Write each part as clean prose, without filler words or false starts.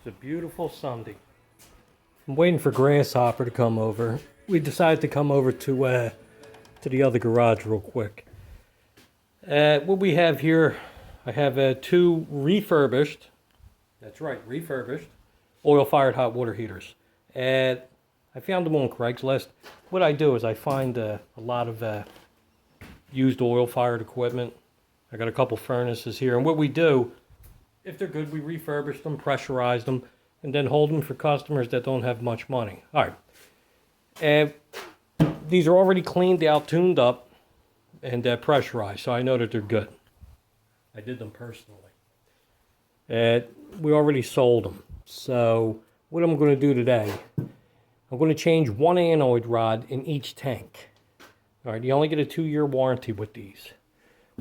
a beautiful Sunday. I'm waiting for Grasshopper to come over. We decided to come over to the other garage real quick. What we have here, I have two refurbished, that's right, refurbished, oil-fired hot water heaters. I found them on Craigslist. What I do is I find a lot of used oil-fired equipment. I got a couple furnaces here, and what we do, if they're good, we refurbish them, pressurize them, and then hold them for customers that don't have much money. All right. These are already cleaned out, tuned up, and pressurized, so I know that they're good. I did them personally. We already sold them. So what I'm going to do today, I'm going to change one anode rod in each tank. All right, you only get a 2-year warranty with these.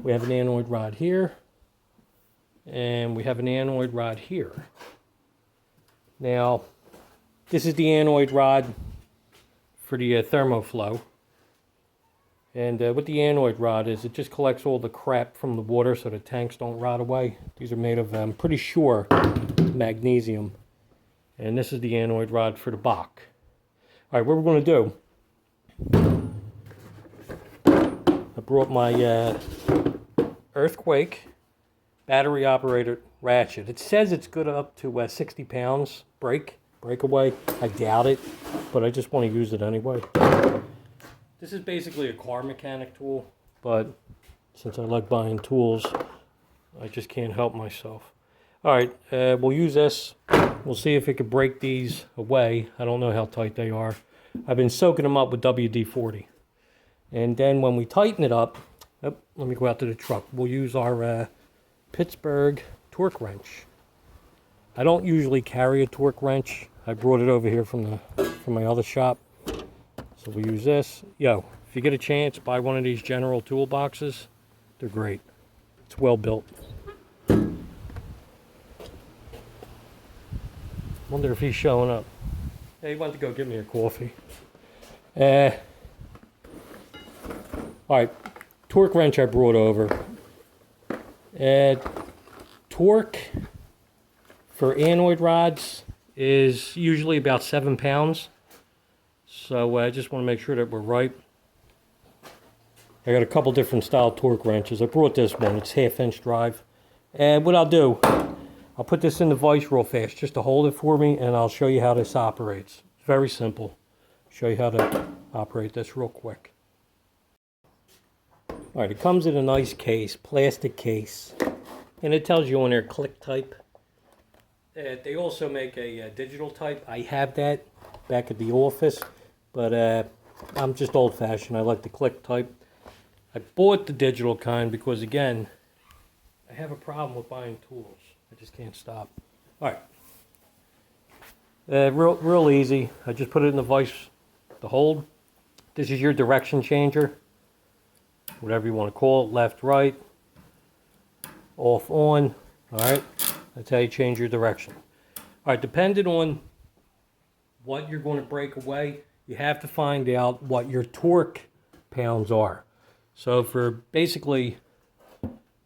We have an anode rod here, and we have an anode rod here. Now, this is the anode rod for the thermoflow. And what the anode rod is, it just collects all the crap from the water so the tanks don't rot away. These are made of, I'm pretty sure, magnesium. And this is the anode rod for the Bach. All right, what we're going to do, I brought my Earthquake battery operated Ratchet. It says it's good up to 60 pounds breakaway. I doubt it, but I just want to use it anyway. This is basically a car mechanic tool, but since I like buying tools, I just can't help myself. All right, we'll use this. We'll see if it can break these away. I don't know how tight they are. I've been soaking them up with WD-40. And then when we tighten it up, let me go out to the truck. We'll use our Pittsburgh Tourqe wrench. I don't usually carry a Tourqe wrench. I brought it over here from my other shop. So we'll use this. Yo, if you get a chance, buy one of these general toolboxes. They're great. It's well built. Wonder if he's showing up. Hey, he went to go get me a coffee. All right, Tourqe wrench I brought over. Tourqe for anode rods is usually about 7 pounds. So I just want to make sure that we're right. I got a couple different style Tourqe wrenches. I brought this one. It's 1/2-inch drive. And what I'll do, I'll put this in the vise real fast just to hold it for me, and I'll show you how this operates. It's very simple. Show you how to operate this real quick. All right, it comes in a nice case, plastic case, and it tells you on there click type. They also make a digital type. I have that back at the office, but I'm just old-fashioned. I like the click type. I bought the digital kind because, again, I have a problem with buying tools. I just can't stop. All right. Real easy. I just put it in the vise to hold. This is your direction changer. Whatever you want to call it. Left, right. Off, on. All right. That's how you change your direction. All right. Depending on what you're going to break away, you have to find out what your Tourqe pounds are. So for basically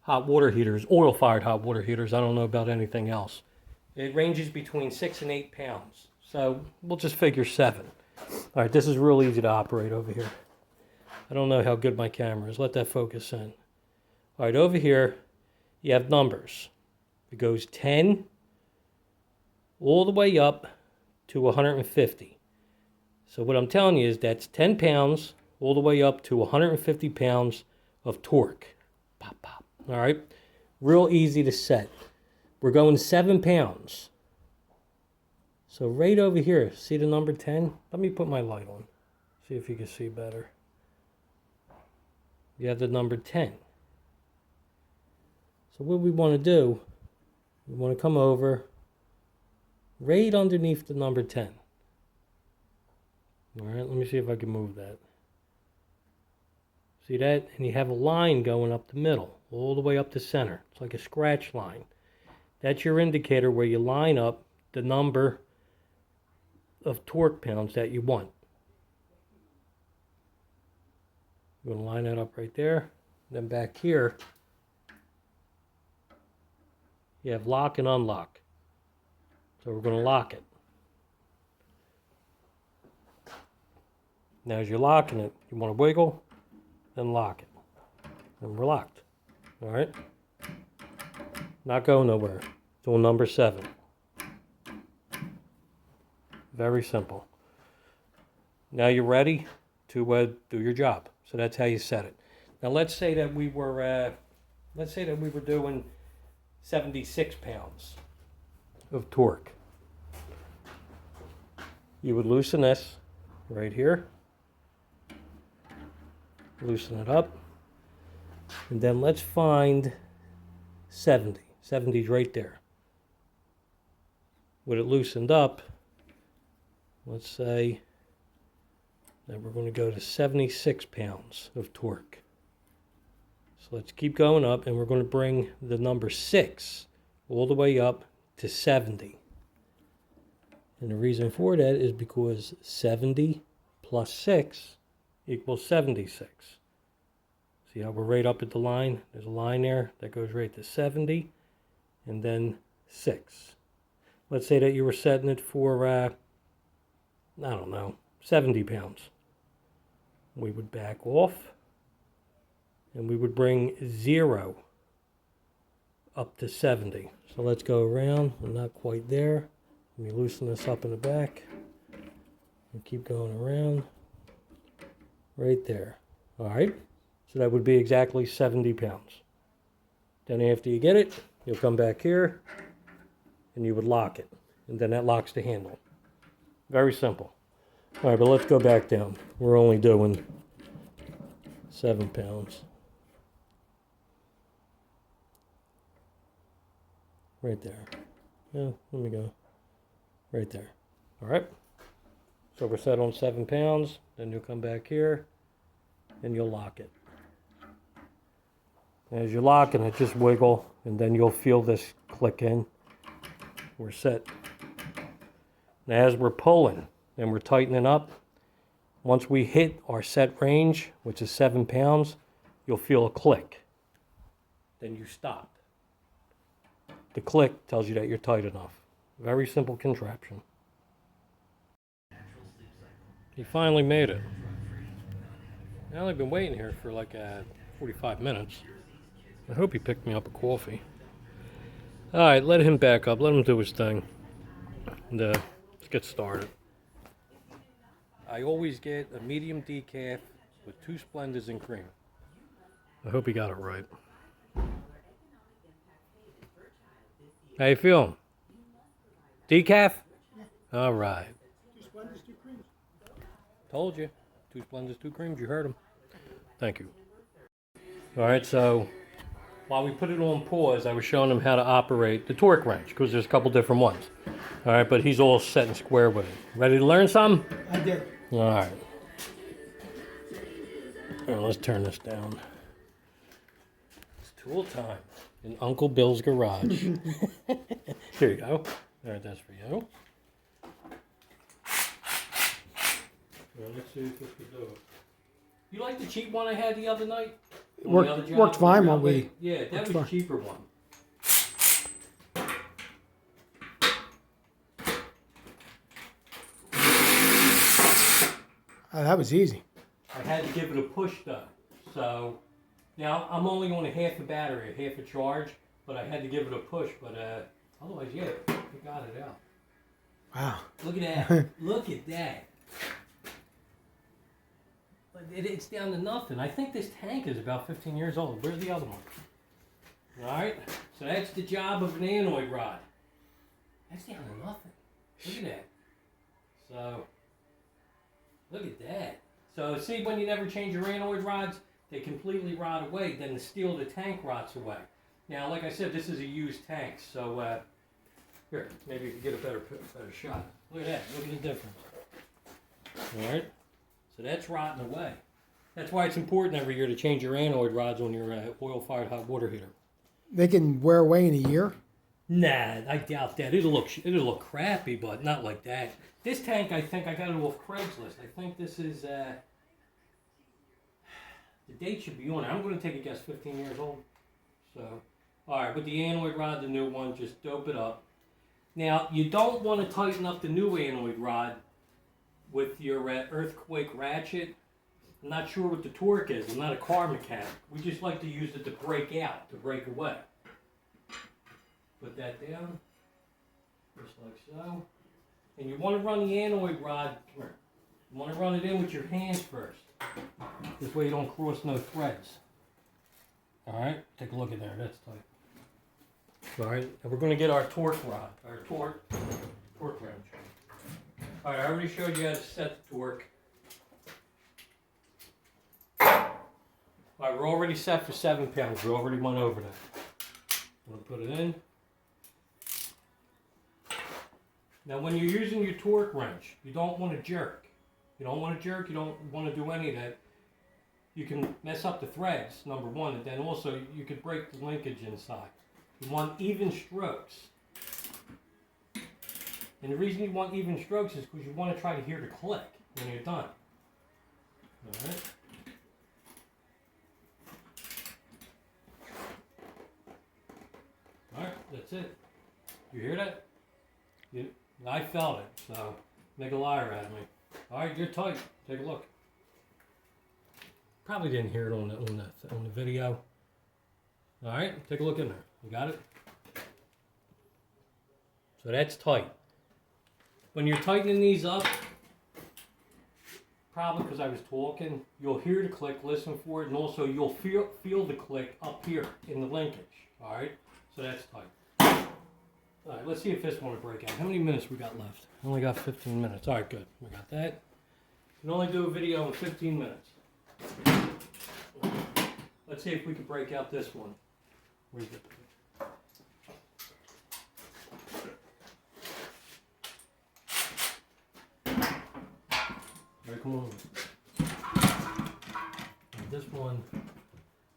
hot water heaters, oil-fired hot water heaters, I don't know about anything else, it ranges between 6 and 8 pounds. So we'll just figure 7. All right, this is real easy to operate over here. I don't know how good my camera is. Let that focus in. All right, over here, you have numbers. It goes 10 all the way up to 150. So what I'm telling you is that's 10 pounds all the way up to 150 pounds of torque. Pop, pop. All right. Real easy to set. We're going 7 pounds. So right over here, see the number 10? Let me put my light on. See if you can see better. You have the number 10. So what we want to do, we want to come over right underneath the number 10. All right, let me see if I can move that. See that? And you have a line going up the middle, all the way up the center. It's like a scratch line. That's your indicator where you line up the number of torque pounds that you want. You're going to line that up right there. Then back here, you have lock and unlock. So we're going to lock it. Now as you're locking it, you want to wiggle, then lock it. And we're locked. All right? Not going nowhere. It's on number 7. Very simple. Now you're ready to do your job. So that's how you set it. Now let's say that we were doing 76 pounds of torque. You would loosen this right here. Loosen it up. And then let's find 70. 70 is right there. With it loosened up, let's say that we're going to go to 76 pounds of torque. So let's keep going up, and we're going to bring the number 6 all the way up to 70. And the reason for that is because 70 plus 6 equals 76. See how we're right up at the line? There's a line there that goes right to 70 and then 6. Let's say that you were setting it for, I don't know, 70 pounds. We would back off and we would bring 0 up to 70. So let's go around. We're not quite there. Let me loosen this up in the back and keep going around right there. All right. So that would be exactly 70 pounds. Then after you get it, you'll come back here and you would lock it. And then that locks the handle. Very simple. All right, but let's go back down. We're only doing 7 pounds. Right there. Yeah, let me go. Right there. All right. So we're set on 7 pounds. Then you'll come back here and you'll lock it. As you're locking it, just wiggle, and then you'll feel this click in. We're set. Now as we're pulling and we're tightening up, once we hit our set range, which is 7 pounds, you'll feel a click. Then you stop. The click tells you that you're tight enough. Very simple contraption. He finally made it. I've only been waiting here for like 45 minutes. I hope he picked me up a coffee. Alright, let him back up. Let him do his thing. And let's get started. I always get a medium decaf with 2 Splendas and cream. I hope he got it right. How you feeling? Decaf? Alright. 2 Splendas, 2 creams. Told you. 2 Splendas, 2 creams. You heard him. Thank you. Alright, so while we put it on pause, I was showing him how to operate the torque wrench, because there's a couple different ones. All right, but he's all set and square with it. Ready to learn something? I did. All right. All right, let's turn this down. It's tool time in Uncle Bill's garage. Here you go. All right, that's for you. Well, let's see if this could do it. You like the cheap one I had the other night? Worked fine when we... Yeah, that was a cheaper one. that was easy. I had to give it a push though. So now I'm only on a half a battery, a half a charge, but I had to give it a push. But otherwise, yeah, it got it out. Wow. Look at that. Look at that. It's down to nothing. I think this tank is about 15 years old. Where's the other one? Alright, so that's the job of an anode rod. That's down to nothing. Look at that. So, look at that. So, see when you never change your anode rods, they completely rot away. Then the steel of the tank rots away. Now, like I said, this is a used tank. So, here, maybe you can get a better shot. Look at that. Look at the difference. Alright. So that's rotting away. That's why it's important every year to change your anode rods on your oil-fired hot water heater. They can wear away in a year? Nah, I doubt that. It'll look crappy, but not like that. This tank, I think I got it off Craigslist. I think this is the date should be on it. I'm going to take a guess, 15 years old. So, all right, with the anode rod, the new one, just dope it up. Now, you don't want to tighten up the new Anode rod with your earthquake ratchet. I'm not sure what the Tourqe is. I'm not a car mechanic. We just like to use it to break out, to break away. Put that down, just like so. And you want to run the Anode rod, come here. You want to run it in with your hands first. This way you don't cross no threads. Alright, take a look at there, that's tight. Alright, and we're going to get our Tourqe rod, our Tourqe wrench. Alright, I already showed you how to set the Tourqe. Alright, we're already set for 7 pounds. We already went over that. I'm going to put it in. Now when you're using your Tourqe wrench, you don't want to jerk. You don't want to jerk, you don't want to do any of that. You can mess up the threads, number one, and then also you could break the linkage inside. You want even strokes. And the reason you want even strokes is because you want to try to hear the click when you're done. Alright. Alright, that's it. You hear that? I felt it, so make a liar out of me. Alright, you're tight. Take a look. Probably didn't hear it on the video. Alright, take a look in there. You got it? So that's tight. When you're tightening these up, probably because I was talking, you'll hear the click, listen for it, and also you'll feel the click up here in the linkage. Alright? So that's tight. Alright, let's see if this one will break out. How many minutes we got left? I only got 15 minutes. Alright, good. We got that. You can only do a video in 15 minutes. Let's see if we can break out this one. Where's it? Alright, come on. And this one,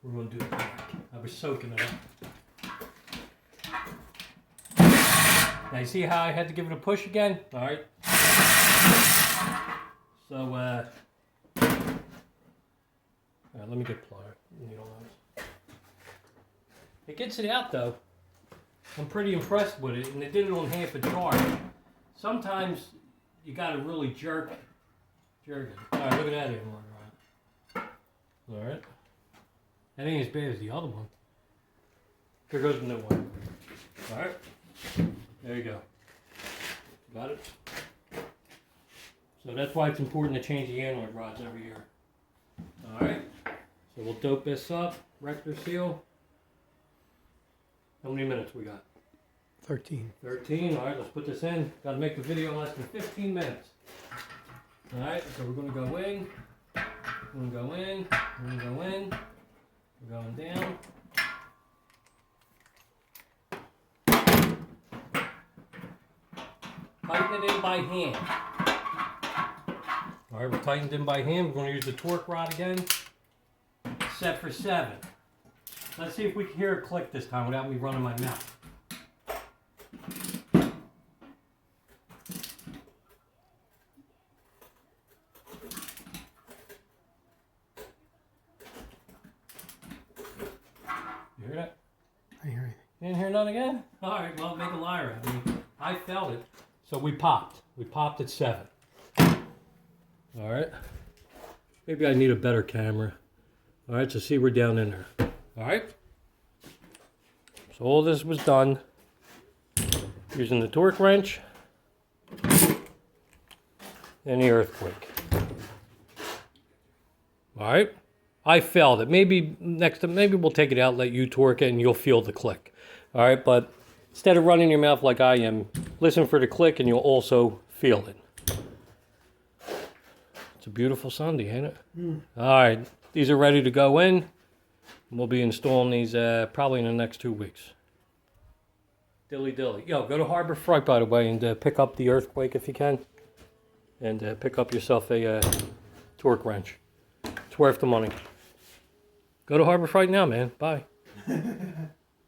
we're going to do the back. I was soaking it up. Now you see how I had to give it a push again? Alright. So, alright, let me get plier. It gets it out though. I'm pretty impressed with it, and it did it on half a charge. Sometimes you gotta really jerk it. Alright, look at that anymore. Alright. That ain't as bad as the other one. Here goes the new one. Alright. There you go. Got it? So that's why it's important to change the Anode rods every year. Alright. So we'll dope this up. Rector seal. How many minutes we got? 13. 13. Alright, let's put this in. Gotta make the video in less than 15 minutes. Alright, so we're gonna go in. We're gonna go in. We're gonna go in. We're going down. Tighten it in by hand. Alright, we're tightened in by hand. We're going to use the Tourqe rod again. Set for 7. Let's see if we can hear a click this time without me running my mouth. You hear that? I hear anything. You didn't hear none again? Alright, well, make a liar out of me. I felt it. So we popped. We popped at 7. Alright. Maybe I need a better camera. Alright, so see we're down in there. Alright. So all this was done using the Tourqe wrench and the earthquake. Alright. I felt it. Maybe next time, maybe we'll take it out, let you torque it, and you'll feel the click. Alright, but instead of running your mouth like I am, listen for the click and you'll also feel it. It's a beautiful Sunday, ain't it? Alright, these are ready to go in. We'll be installing these probably in the next 2 weeks. Dilly dilly. Yo, go to Harbor Freight, by the way, and pick up the earthquake if you can. And pick up yourself a Tourqe wrench. It's worth the money. Go to Harbor Freight now, man. Bye.